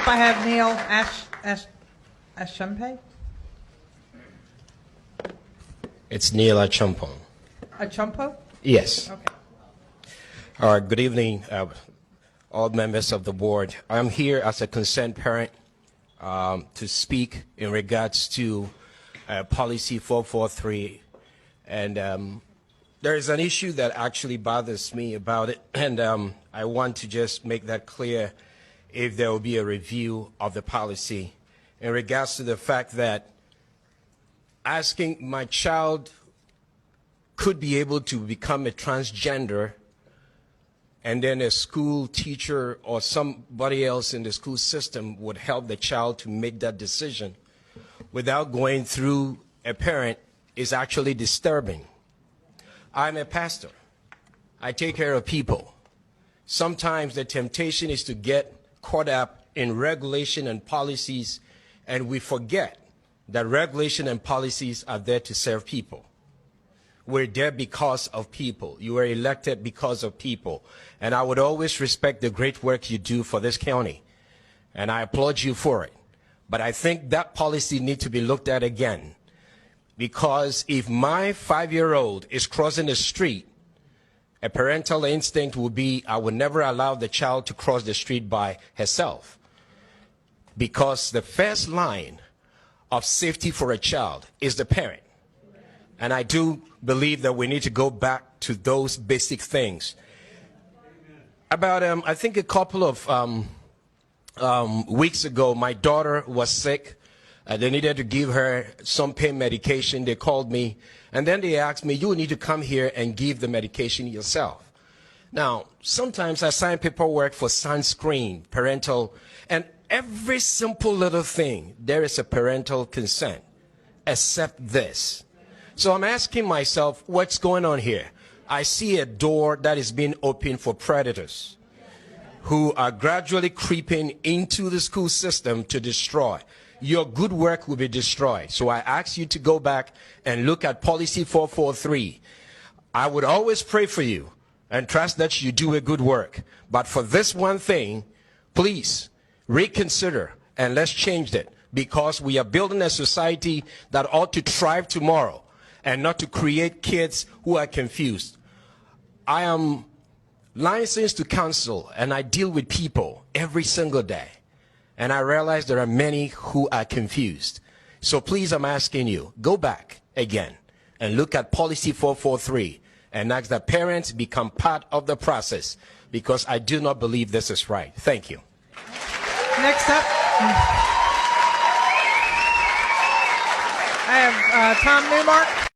I have Neil Ashumpe. It's Neil Achumpo. Achumpo? Yes. Okay. All right, good evening, all members of the board. I'm here as a concerned parent to speak in regards to policy 443. And there is an issue that actually bothers me about it, and I want to just make that clear if there will be a review of the policy in regards to the fact that asking my child could be able to become a transgender, and then a school teacher or somebody else in the school system would help the child to make that decision without going through a parent is actually disturbing. I'm a pastor. I take care of people. Sometimes the temptation is to get caught up in regulation and policies, and we forget that regulation and policies are there to serve people. We're there because of people. You were elected because of people. And I would always respect the great work you do for this county. And I applaud you for it. But I think that policy needs to be looked at again. Because if my 5-year-old is crossing the street, a parental instinct would be, I would never allow the child to cross the street by herself. Because the first line of safety for a child is the parent. And I do believe that we need to go back to those basic things. About, I think a couple of weeks ago, my daughter was sick. They needed to give her some pain medication. They called me, and then they asked me, you need to come here and give the medication yourself. Now, sometimes I sign paperwork for sunscreen, parental, and every simple little thing, there is a parental consent, except this. So I'm asking myself, what's going on here? I see a door that is being opened for predators who are gradually creeping into the school system to destroy. Your good work will be destroyed. So I ask you to go back and look at policy 443. I would always pray for you and trust that you do a good work. But for this one thing, please reconsider and let's change it, because we are building a society that ought to thrive tomorrow and not to create kids who are confused. I am licensed to counsel and I deal with people every single day. And I realize there are many who are confused. So please, I'm asking you, go back again and look at policy 443 and ask that parents become part of the process, because I do not believe this is right. Thank you. Next up, I have Tom Newmark.